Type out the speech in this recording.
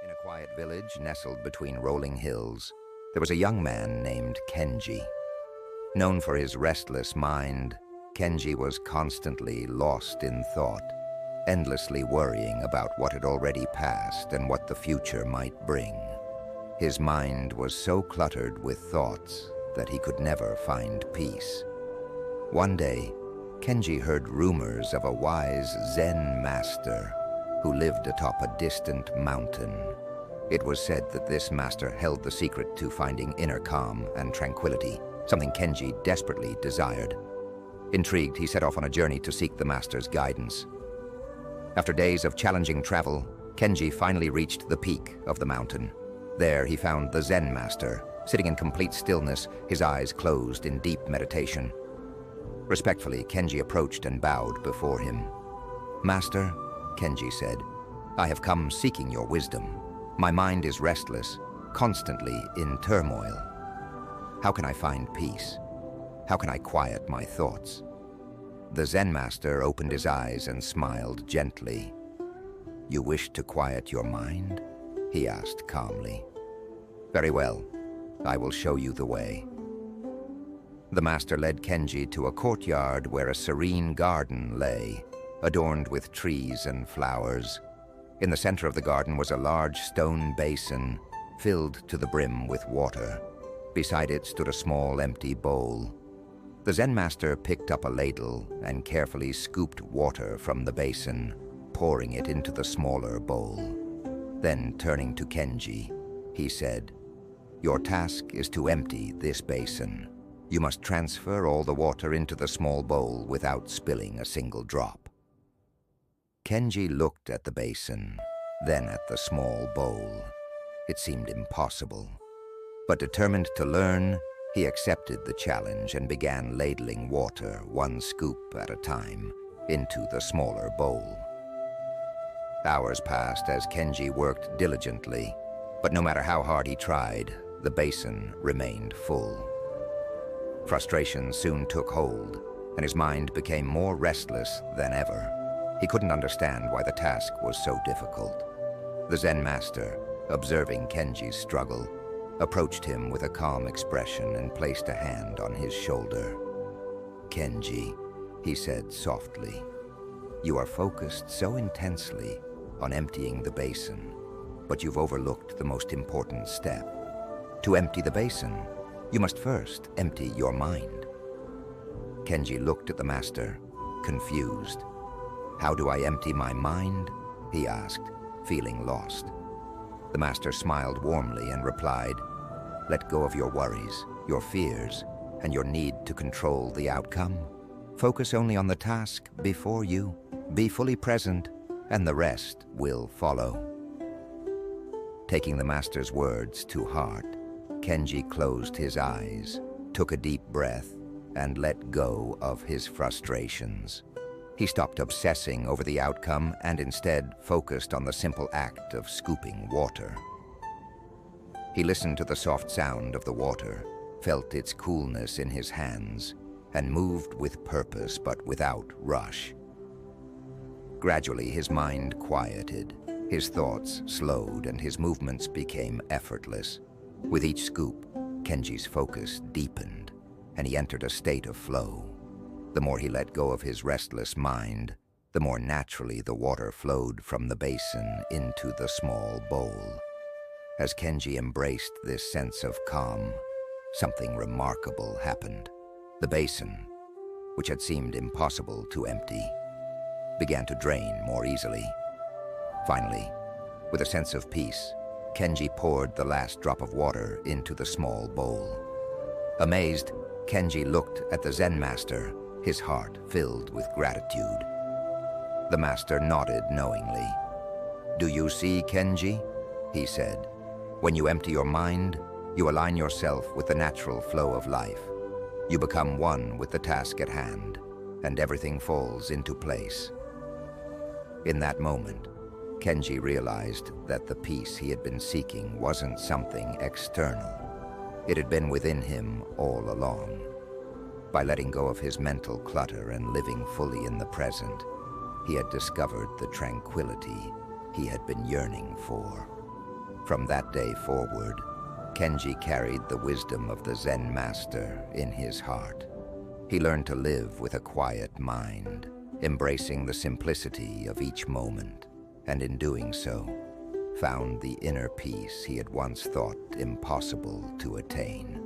In a quiet village nestled between rolling hills, there was a young man named Kenji. Known for his restless mind, Kenji was constantly lost in thought, endlessly worrying about what had already passed and what the future might bring. His mind was so cluttered with thoughts that he could never find peace. One day, Kenji heard rumors of a wise Zen master who lived atop a distant mountain. It was said that this master held the secret to finding inner calm and tranquility, something Kenji desperately desired. Intrigued, he set off on a journey to seek the master's guidance. After days of challenging travel, Kenji finally reached the peak of the mountain. There he found the Zen master, sitting in complete stillness, his eyes closed in deep meditation. Respectfully, Kenji approached and bowed before him. "Master," Kenji said, "I have come seeking your wisdom. My mind is restless, constantly in turmoil. How can I find peace? How can I quiet my thoughts?" The Zen master opened his eyes and smiled gently. "You wish to quiet your mind?" he asked calmly. "Very well, I will show you the way." The master led Kenji to a courtyard where a serene garden lay, adorned with trees and flowers. In the center of the garden was a large stone basin, filled to the brim with water. Beside it stood a small empty bowl. The Zen master picked up a ladle and carefully scooped water from the basin, pouring it into the smaller bowl. Then, turning to Kenji, he said, "Your task is to empty this basin. You must transfer all the water into the small bowl without spilling a single drop." Kenji looked at the basin, then at the small bowl. It seemed impossible. But determined to learn, he accepted the challenge and began ladling water, one scoop at a time, into the smaller bowl. Hours passed as Kenji worked diligently, but no matter how hard he tried, the basin remained full. Frustration soon took hold, and his mind became more restless than ever. He couldn't understand why the task was so difficult. The Zen master, observing Kenji's struggle, approached him with a calm expression and placed a hand on his shoulder. "Kenji," he said softly, "you are focused so intensely on emptying the basin, but you've overlooked the most important step. To empty the basin, you must first empty your mind." Kenji looked at the master, confused. "How do I empty my mind?" he asked, feeling lost. The master smiled warmly and replied, "Let go of your worries, your fears, and your need to control the outcome. Focus only on the task before you. Be fully present, and the rest will follow." Taking the master's words to heart, Kenji closed his eyes, took a deep breath, and let go of his frustrations. He stopped obsessing over the outcome and instead focused on the simple act of scooping water. He listened to the soft sound of the water, felt its coolness in his hands, and moved with purpose but without rush. Gradually, his mind quieted, his thoughts slowed, and his movements became effortless. With each scoop, Kenji's focus deepened, and he entered a state of flow. The more he let go of his restless mind, the more naturally the water flowed from the basin into the small bowl. As Kenji embraced this sense of calm, something remarkable happened. The basin, which had seemed impossible to empty, began to drain more easily. Finally, with a sense of peace, Kenji poured the last drop of water into the small bowl. Amazed, Kenji looked at the Zen master, his heart filled with gratitude. The master nodded knowingly. "Do you see, Kenji?" he said. "When you empty your mind, you align yourself with the natural flow of life. You become one with the task at hand, and everything falls into place." In that moment, Kenji realized that the peace he had been seeking wasn't something external. It had been within him all along. By letting go of his mental clutter and living fully in the present, he had discovered the tranquility he had been yearning for. From that day forward, Kenji carried the wisdom of the Zen master in his heart. He learned to live with a quiet mind, embracing the simplicity of each moment, and in doing so, found the inner peace he had once thought impossible to attain.